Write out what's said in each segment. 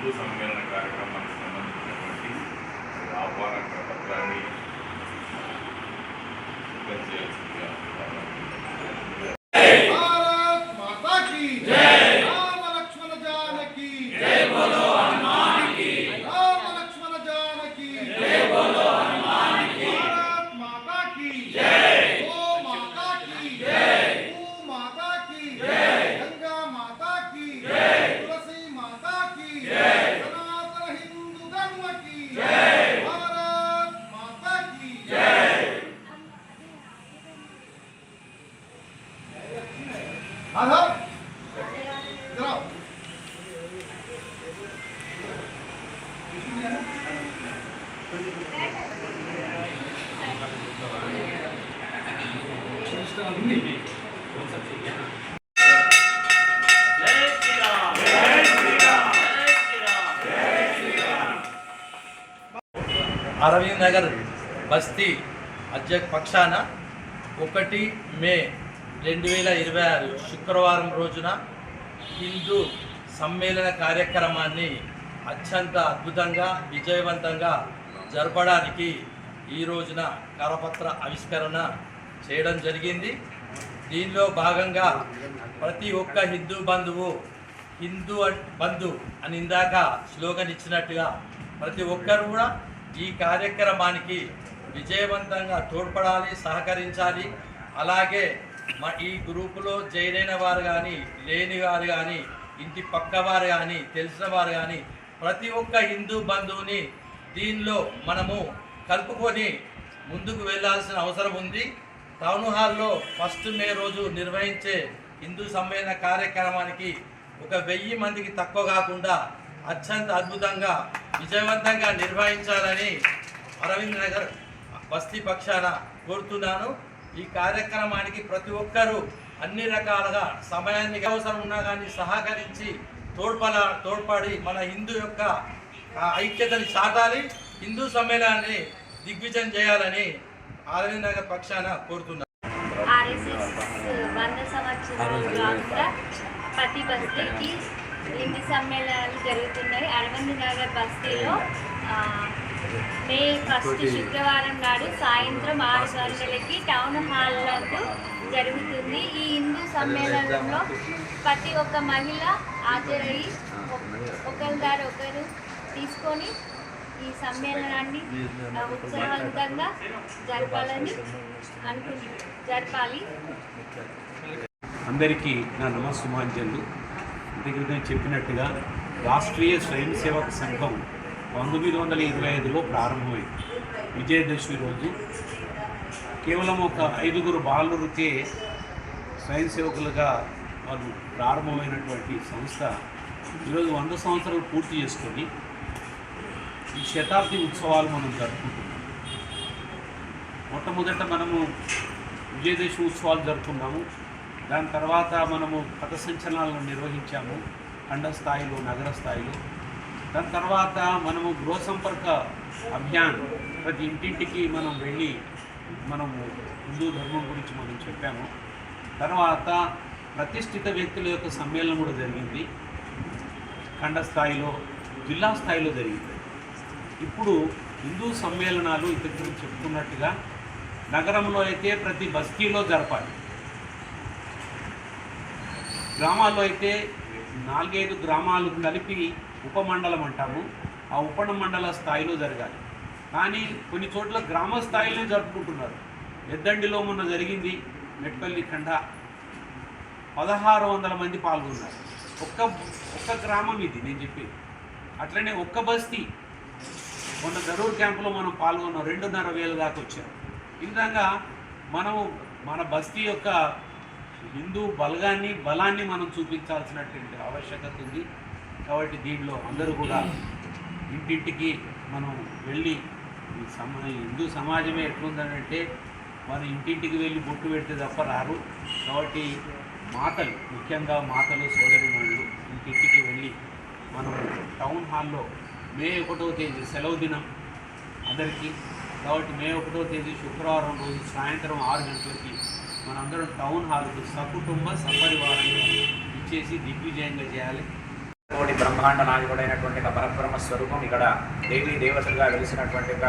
హిందూ సమ్మేళన కార్యక్రమానికి సంబంధించినటువంటి ఆహ్వాన పత్రాన్ని సిద్ధం చేయాల్సిందిగా అరవింద్ నగర్ బస్తీ అధ్యక్ష పక్షాన 1 మే 2026 శుక్రవారం రోజున హిందూ సమ్మేళన కార్యక్రమాన్ని అత్యంత అద్భుతంగా విజయవంతంగా జరపడానికి ఈ రోజున కరపత్ర ఆవిష్కరణ చేయడం జరిగింది. దీనిలో భాగంగా ప్రతి ఒక్క హిందూ బంధువు హిందూ బంధు అని ఇందాక స్లోగన్ ఇచ్చినట్టుగా ప్రతి ఒక్కరు కూడా ఈ కార్యక్రమానికి విజయవంతంగా తోడ్పడాలి, సహకరించాలి. అలాగే ఈ గ్రూపులో జాయిన్ అయిన వారు కానీ లేని వారు కానీ ఇంటి పక్క వారు కానీ తెలిసిన వారు కానీ ప్రతి ఒక్క హిందూ బంధువుని దీనిలో మనము కలుపుకొని ముందుకు వెళ్ళాల్సిన అవసరం ఉంది. టౌన్ హాల్లో 1 మే రోజు నిర్వహించే హిందూ సమ్మేళన కార్యక్రమానికి 1000 మందికి తక్కువ కాకుండా అత్యంత అద్భుతంగా విజయవంతంగా నిర్వహించాలని అరవింద్ నగర్ బస్తీ పక్షాన కోరుతున్నాను. ఈ కార్యక్రమానికి ప్రతి ఒక్కరూ అన్ని రకాలుగా సమయానికి అవసరం ఉన్నా కానీ సహకరించి తోడ్పడి మన హిందూ యొక్క ఐక్యతని చాటాలి, హిందూ సమ్మేళనాన్ని దిగ్విజయం చేయాలని అరవింద్ నగర్ పక్షాన కోరుతున్నాను. ఆర్ఎస్ఎస్ 100 సంవత్సరాలుగా ప్రతి బస్తీకి హిందీ సమ్మేళనాలు జరుగుతున్నాయి. అరవింద్ నగర్ బస్తీలో మే 1 శుక్రవారం నాడు సాయంత్రం 6 గంటలకి టౌన్ హాల్ నందు జరుగుతుంది. ఈ హిందూ సమ్మేళనంలో ప్రతి ఒక్క మహిళ హాజరయ్యి ఒకరి దారి ఒకరు తీసుకొని ఈ సమ్మేళనాన్ని ఉత్సాహవంతంగా జరపాలి. అందరికీ నా నమస్సుమాంజలు. ఇంతకుముందు చెప్పినట్టుగా రాష్ట్రీయ స్వయం సేవక సంఘం 1925లో ప్రారంభమైంది. విజయదశమి రోజు కేవలం ఒక 5 బాలురికే స్వయం సేవకులుగా వాళ్ళు ప్రారంభమైనటువంటి సంస్థ ఈరోజు 100 సంవత్సరాలు పూర్తి చేసుకొని ఈ శతాబ్ది ఉత్సవాలు మనం జరుపుకుంటున్నాం. మొట్టమొదట మనము విజయదశమి ఉత్సవాలు జరుపుకున్నాము. దాని తర్వాత మనము పథ సంచలనాలను నిర్వహించాము ఖండ స్థాయిలో, నగర స్థాయిలో. దాని తర్వాత మనము గృహ సంపర్క అభియాన్ ప్రతి ఇంటింటికి మనం వెళ్ళి మనము హిందూ ధర్మం గురించి మనం చెప్పాము. తర్వాత ప్రతిష్ఠిత వ్యక్తుల యొక్క సమ్మేళనం కూడా జరిగింది. ఖండ స్థాయిలో, జిల్లా స్థాయిలో జరిగింది. ఇప్పుడు హిందూ సమ్మేళనాలు ఇంతకు చెప్తున్నట్టుగా నగరంలో అయితే ప్రతి బస్తీలో జరపాలి, గ్రామాల్లో అయితే 4-5 గ్రామాలు కలిపి ఉపమండలం అంటాము, ఆ ఉపమండల స్థాయిలో జరగాలి. కానీ కొన్ని చోట్ల గ్రామ స్థాయిలోనే జరుపుకుంటున్నారు. ఎద్దండిలో మొన్న జరిగింది మెట్పల్లి ఖండ, 1600 మంది పాల్గొన్నారు. ఒక్క గ్రామం ఇది నేను చెప్పేది. అట్లనే ఒక్క బస్తీ మొన్న దరూర్ క్యాంపులో మనం పాల్గొన్నాం, 2,500 దాకా వచ్చారు. ఈ విధంగా మనము మన బస్తీ యొక్క హిందూ బలాన్ని మనం చూపించాల్సినటువంటి ఆవశ్యకత ఉంది. కాబట్టి దీనిలో అందరూ కూడా ఇంటింటికి మనం వెళ్ళి హిందూ సమాజమే ఎట్లుందనంటే మన ఇంటింటికి వెళ్ళి బొట్టు పెడితే తప్ప రారు. కాబట్టి మాతలు, ముఖ్యంగా మాతలు, సోదరిమణులు ఇంటింటికి వెళ్ళి మనం టౌన్ హాల్లో మే 1వ తేదీ సెలవు దినం అందరికీ. కాబట్టి మే 1వ తేదీ శుక్రవారం రోజు సాయంత్రం 6 గంటలకి మనందరం టౌన్ హాల్కు సకుటుంబ సపరివారంగా ఇచ్చేసి దిగ్విజయంగా చేయాలి. కోటి బ్రహ్మాండ నాయకుడైనటువంటి ఒక పరబ్రహ్మ స్వరూపం ఇక్కడ దేవీ దేవతలుగా వెలిసినటువంటి ఒక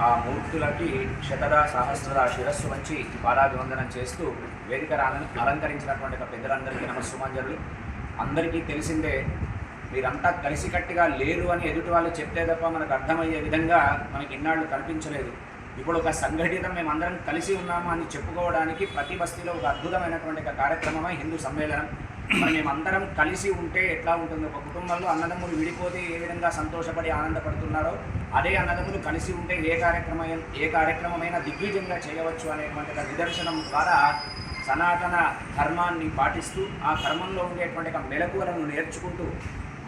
ఆ మూర్తులకి శతదా సహస్రదా శిరస్సు వంచి పాదాభివందనం చేస్తూ వేదిక అలంకరించినటువంటి ఒక పెద్దలందరికీ నమస్సుమాంజలు. అందరికీ తెలిసిందే, మీరంతా కలిసికట్టుగా లేరు అని ఎదుటి వాళ్ళు చెప్తే తప్ప మనకు అర్థమయ్యే విధంగా మనకి ఇన్నాళ్ళు కనిపించలేదు. ఇప్పుడు ఒక సంఘటితం మేమందరం కలిసి ఉన్నాము అని చెప్పుకోవడానికి ప్రతి బస్తీలో ఒక అద్భుతమైనటువంటి ఒక కార్యక్రమమే హిందూ సమ్మేళనం. మరి మేమందరం కలిసి ఉంటే ఎట్లా ఉంటుంది? ఒక కుటుంబంలో అన్నదమ్ములు విడిపోతే ఏ విధంగా సంతోషపడి ఆనందపడుతున్నారో అదే అన్నదమ్ములు కలిసి ఉంటే ఏ కార్యక్రమమైనా దిగ్విజయంగా చేయవచ్చు అనేటువంటి ఒక నిదర్శనం ద్వారా సనాతన ధర్మాన్ని పాటిస్తూ ఆ ధర్మంలో ఉండేటువంటి ఒక మెలకువలను నేర్చుకుంటూ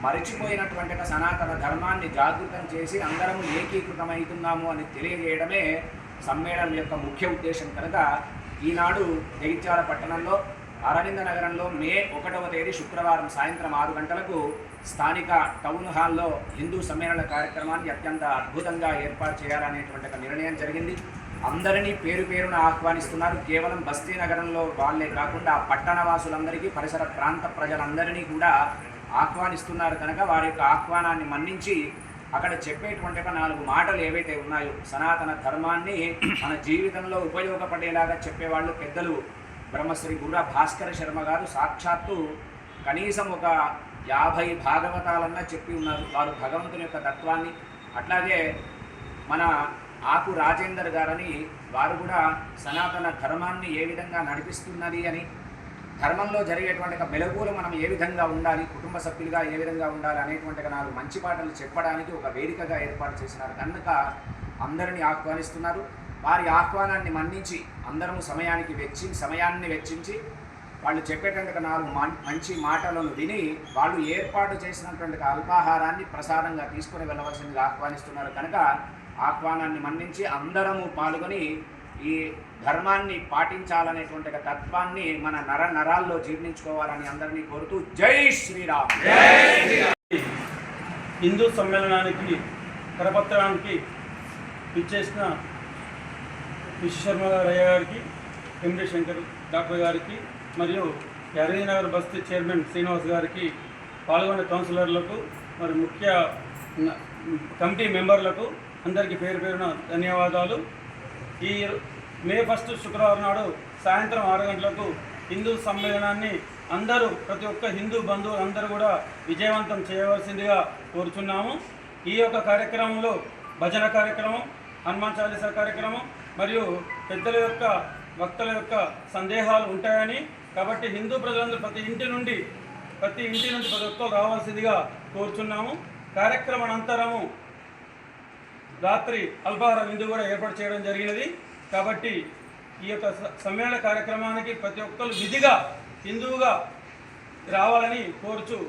మరిచిపోయినటువంటి ఒక సనాతన ధర్మాన్ని జాగృతం చేసి అందరం ఏకీకృతమవుతున్నాము అని తెలియజేయడమే సమ్మేళనం యొక్క ముఖ్య ఉద్దేశం. కనుక ఈనాడు జగిత్యాల పట్టణంలో అరవింద నగరంలో మే 1వ తేదీ శుక్రవారం సాయంత్రం 6 గంటలకు స్థానిక టౌన్ హాల్లో హిందూ సమ్మేళన కార్యక్రమాన్ని అత్యంత అద్భుతంగా ఏర్పాటు చేయాలనేటువంటి ఒక నిర్ణయం జరిగింది. అందరినీ పేరు పేరున ఆహ్వానిస్తున్నారు. కేవలం బస్తీ నగరంలో వాళ్ళే కాకుండా పట్టణవాసులందరికీ పరిసర ప్రాంత ప్రజలందరినీ కూడా ఆహ్వానిస్తున్నారు. కనుక వారి యొక్క ఆహ్వానాన్ని మన్నించి అక్కడ చెప్పేటువంటి 4 మాటలు ఏవైతే ఉన్నాయో సనాతన ధర్మాన్ని మన జీవితంలో ఉపయోగపడేలాగా చెప్పేవాళ్ళు పెద్దలు బ్రహ్మశ్రీ గుర్రా భాస్కర శర్మ గారు సాక్షాత్తు కనీసం ఒక 50 భాగవతాలన్నా చెప్పి ఉన్నారు. వారు భగవంతుని యొక్క తత్వాన్ని, అట్లాగే మన ఆకు రాజేందర్ గారని వారు కూడా సనాతన ధర్మాన్ని ఏ విధంగా నడిపిస్తున్నది అని, ధర్మంలో జరిగేటువంటి మెలకువలు మనం ఏ విధంగా ఉండాలి, కుటుంబ సభ్యులుగా ఏ విధంగా ఉండాలి అనేటువంటి 4 మంచి పాటలు చెప్పడానికి ఒక వేదికగా ఏర్పాటు చేసినారు. కనుక అందరినీ ఆహ్వానిస్తున్నారు. వారి ఆహ్వానాన్ని మన్నించి అందరము సమయాన్ని వెచ్చించి వాళ్ళు చెప్పేటువంటి 4 మంచి మాటలను విని వాళ్ళు ఏర్పాటు చేసినటువంటి అల్పాహారాన్ని ప్రసాదంగా తీసుకొని వెళ్ళవలసిందిగా ఆహ్వానిస్తున్నారు. కనుక ఆహ్వానాన్ని మన్నించి అందరము పాల్గొని ఈ ధర్మాన్ని పాటించాలనేటువంటి తత్వాన్ని మన నరాల్లో జీర్ణించుకోవాలని అందరినీ కోరుతూ జై శ్రీరామ్. హిందూ సమ్మేళనానికి కరపత్రానికి ఇచ్చేసిన విశ్వశర్మ అయ్య గారికి, ఎండి శంకర్ డాక్టర్ గారికి మరియు యాదగిరినగర్ బస్తీ చైర్మన్ శ్రీనివాస్ గారికి, పాల్గొనే కౌన్సిలర్లకు మరి ముఖ్య కమిటీ మెంబర్లకు అందరికీ పేరు పేరున ధన్యవాదాలు. ఈ మే 1 శుక్రవారం నాడు సాయంత్రం 6 గంటలకు హిందూ సమ్మేళనాన్ని ప్రతి ఒక్క హిందూ బంధువులు అందరూ కూడా విజయవంతం చేయవలసిందిగా కోరుచున్నాము. ఈ యొక్క కార్యక్రమంలో భజన కార్యక్రమం, హనుమాన్ చాలీసా కార్యక్రమం మరియు పెద్దల యొక్క భక్తుల యొక్క సందేహాలు ఉంటాయని, కాబట్టి హిందూ ప్రజలందరూ ప్రతి ఇంటి నుండి ప్రతి ఒక్కరు రావాల్సిందిగా కోరుచున్నాము. కార్యక్రమం అనంతరము రాత్రి అల్పాహార విందు కూడా ఏర్పాటు చేయడం జరిగినది. కాబట్టి ఈ యొక్క సమ్మేళన కార్యక్రమానికి ప్రతి ఒక్కరు విధిగా హిందువుగా రావాలని కోరుచు